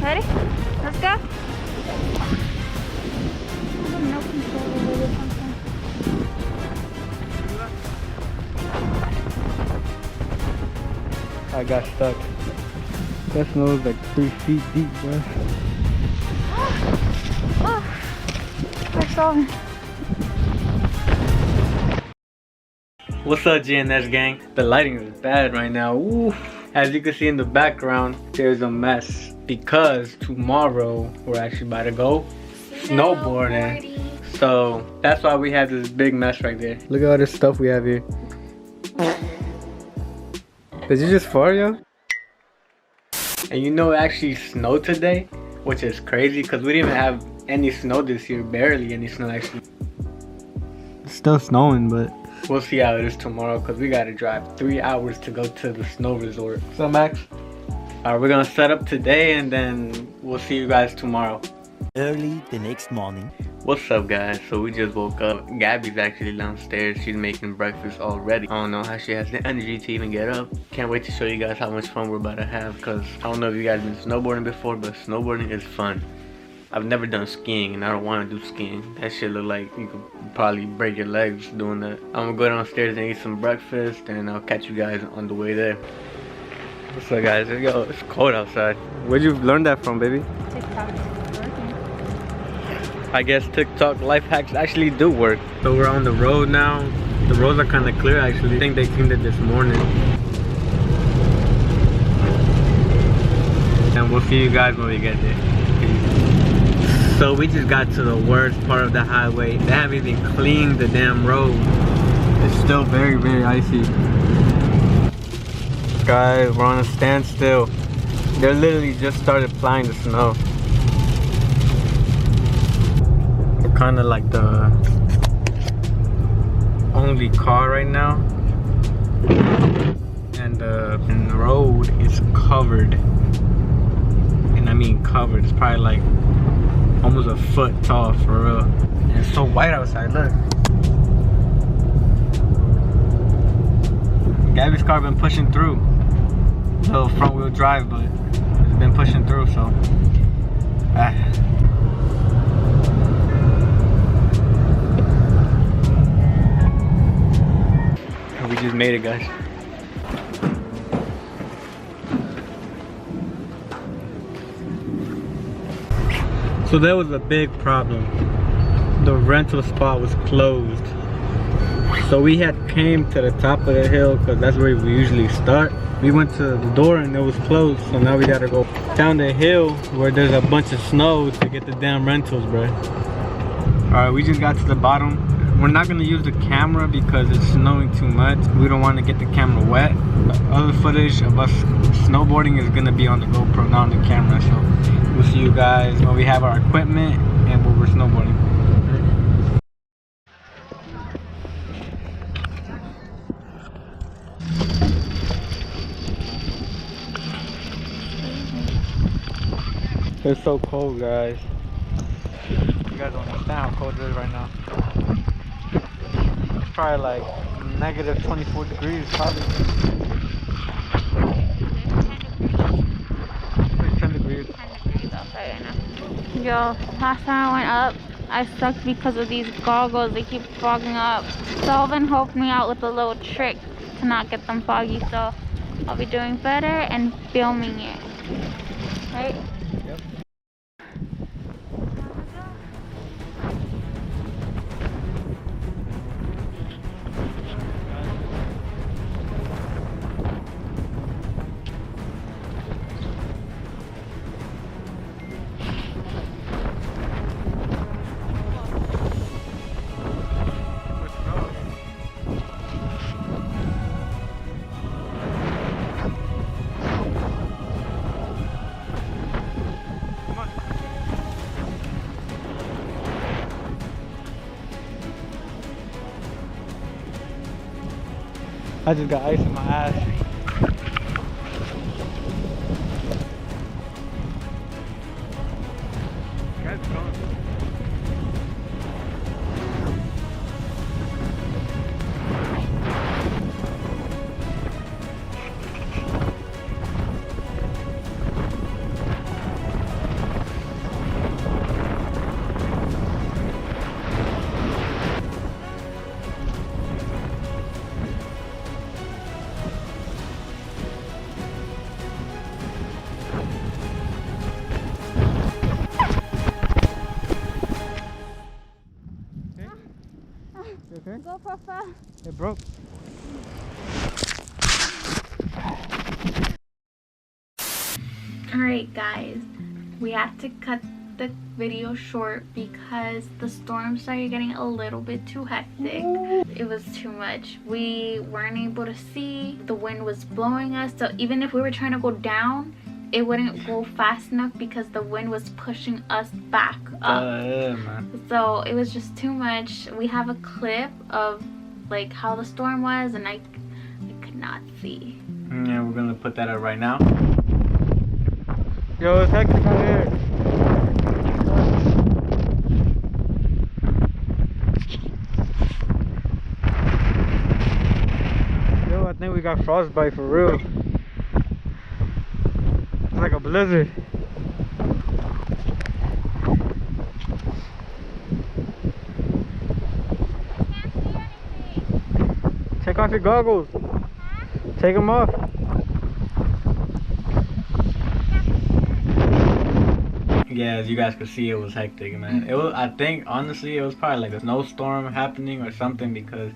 Ready? Let's go. No control over this something. I got stuck. That snow is like 3 feet deep, bro. Oh, I saw him. What's up, GNS gang? The lighting is bad right now. Ooh. As you can see in the background, there's a mess because tomorrow we're actually about to go snowboarding. So that's why we have this big mess right there. Look at all this stuff we have here. Did you just fart, yo? And you know it actually snowed today, which is crazy because we didn't even have any snow this year. Barely any snow actually. It's still snowing, but we'll see how it is tomorrow because we gotta drive 3 hours to go to the snow resort. So Max, alright, we're gonna set up today and then we'll see you guys tomorrow. Early the next morning. What's up, guys? So we just woke up. Gabby's actually downstairs. She's making breakfast already. I don't know how she has the energy to even get up. Can't wait to show you guys how much fun we're about to have because I don't know if you guys been snowboarding before, but snowboarding is fun. I've never done skiing and I don't want to do skiing. That shit look like you could probably break your legs doing that. I'm gonna go downstairs and eat some breakfast and I'll catch you guys on the way there. What's up, guys? Yo, it's cold outside. Where'd you learn that from, baby? TikTok. I guess TikTok life hacks actually do work. So we're on the road now. The roads are kind of clear actually. I think they cleaned it this morning. And we'll see you guys when we get there. So we just got to the worst part of the highway. They haven't even cleaned the damn road. It's still very, very icy. Guys, we're on a standstill. They literally just started applying the snow. We're kind of like the only car right now. And the road is covered. And I mean covered. It's probably like almost a foot tall for real. And it's so white outside, look. Gabby's car been pushing through. Little front wheel drive, but it's been pushing through, so. We just made it, guys. So there was a big problem. The rental spot was closed. So we had came to the top of the hill because that's where we usually start. We went to the door and it was closed. So now we gotta go down the hill where there's a bunch of snow to get the damn rentals, bro. Alright, we just got to the bottom. We're not gonna use the camera because it's snowing too much. We don't want to get the camera wet. The other footage of us snowboarding is gonna be on the GoPro, not on the camera. So we'll see you guys when we have our equipment and when we're snowboarding. It's so cold, guys. You guys don't understand how cold it is right now. It's probably like negative 24 degrees, probably. It's 10 degrees. 10 degrees outside right now. Yo, last time I went up, I sucked because of these goggles. They keep fogging up. Selvin helped me out with a little trick to not get them foggy, so I'll be doing better and filming it. Right? Yep. I just got ice in my ass. Rafa? It broke. Alright guys, we had to cut the video short because the storm started getting a little bit too hectic. It was too much. We weren't able to see. The wind was blowing us, so even if we were trying to go down, it wouldn't go fast enough because the wind was pushing us back up. Yeah, man. So it was just too much. We have a clip of like how the storm was, and I could not see. Yeah, we're gonna put that up right now. Yo, it's hectic out here. Yo, I think we got frostbite for real. It's like a blizzard. Take off your goggles. Take them off. Yeah, as you guys could see, it was hectic, man. It was, I think, honestly, it was probably like a snowstorm happening or something because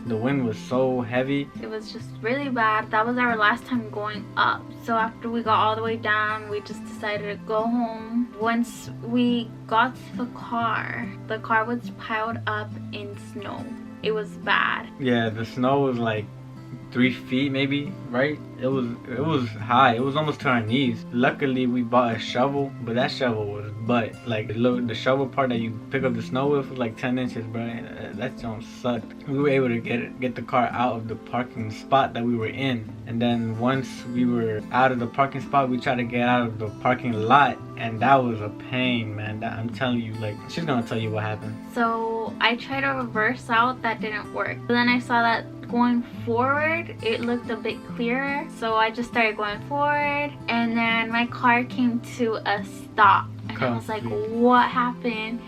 the wind was so heavy. It was just really bad. That was our last time going up. So after we got all the way down, we just decided to go home. Once we got to the car was piled up in snow. It was bad. Yeah, the snow was like 3 feet maybe, right? It was high. It was almost to our knees. Luckily we bought a shovel, but that shovel was butt. Like the shovel part that you pick up the snow with was like 10 inches, bro. That junk sucked. We were able to get the car out of the parking spot that we were in, and then once we were out of the parking spot, we tried to get out of the parking lot, and that was a pain, man. I'm telling you, like, she's gonna tell you what happened. So I tried to reverse out. That didn't work. But then I saw that going forward it looked a bit clearer, so I just started going forward, and then my car came to a stop, and I was like, what happened?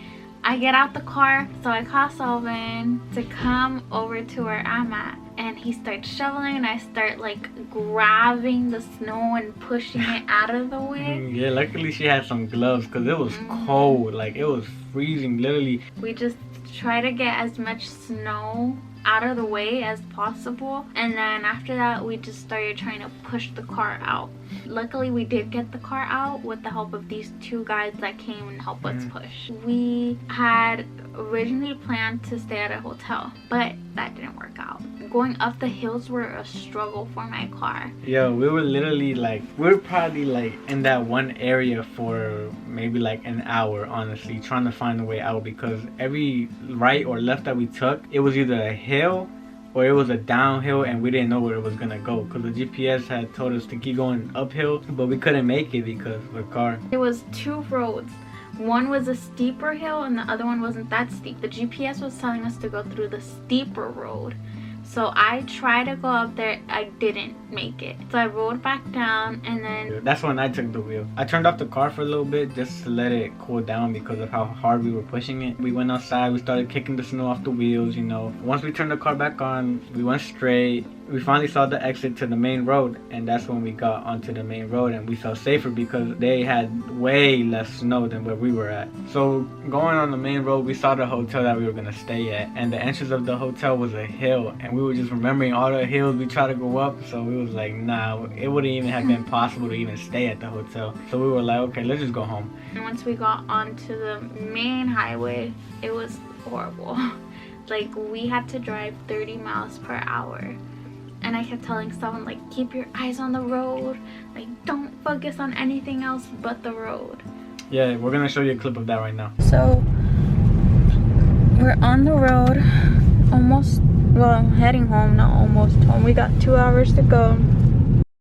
I get out the car, so I call Selvin to come over to where I'm at, and he starts shoveling, and I start like grabbing the snow and pushing it out of the way. Yeah, luckily she had some gloves because it was cold. Like, it was freezing, literally. We just try to get as much snow out of the way as possible, and then after that we just started trying to push the car out. Luckily we did get the car out with the help of these two guys that came and helped us push. We had originally planned to stay at a hotel, but that didn't work out. Going up the hills were a struggle for my car. Yo, we were literally like, we were probably like in that one area for maybe like an hour, honestly, trying to find a way out, because every right or left that we took, it was either a hill or it was a downhill, and we didn't know where it was gonna go because the GPS had told us to keep going uphill, but we couldn't make it because of the car. There was two roads. One was a steeper hill and the other one wasn't that steep. The GPS was telling us to go through the steeper road. So I tried to go up there, I didn't make it. So I rolled back down, and then... That's when I took the wheel. I turned off the car for a little bit just to let it cool down because of how hard we were pushing it. We went outside, we started kicking the snow off the wheels, you know. Once we turned the car back on, we went straight. We finally saw the exit to the main road, and that's when we got onto the main road, and we felt safer because they had way less snow than where we were at. So going on the main road, we saw the hotel that we were gonna stay at, and the entrance of the hotel was a hill, and we were just remembering all the hills we tried to go up, so we was like, nah, it wouldn't even have been possible to even stay at the hotel. So we were like, okay, let's just go home. And once we got onto the main highway, it was horrible. Like, we had to drive 30 miles per hour. And I kept telling someone, like, keep your eyes on the road. Like, don't focus on anything else but the road. Yeah, we're gonna show you a clip of that right now. So, we're on the road. Almost, well, heading home, not almost home. We got 2 hours to go.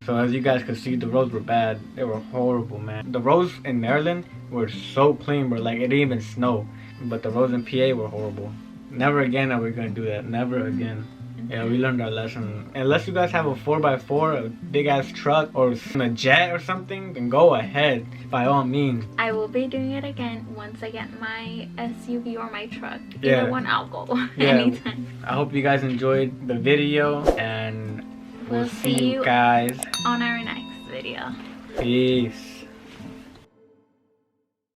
So as you guys could see, the roads were bad. They were horrible, man. The roads in Maryland were so clean, bro. Like, it didn't even snow. But the roads in PA were horrible. Never again are we gonna do that. Never again. Yeah, we learned our lesson. Unless you guys have a 4x4, a big ass truck, or a jet or something, then go ahead, by all means. I will be doing it again once I get my SUV or my truck. Yeah. Either one, I'll go Yeah. anytime. I hope you guys enjoyed the video, and we'll see you guys on our next video. Peace.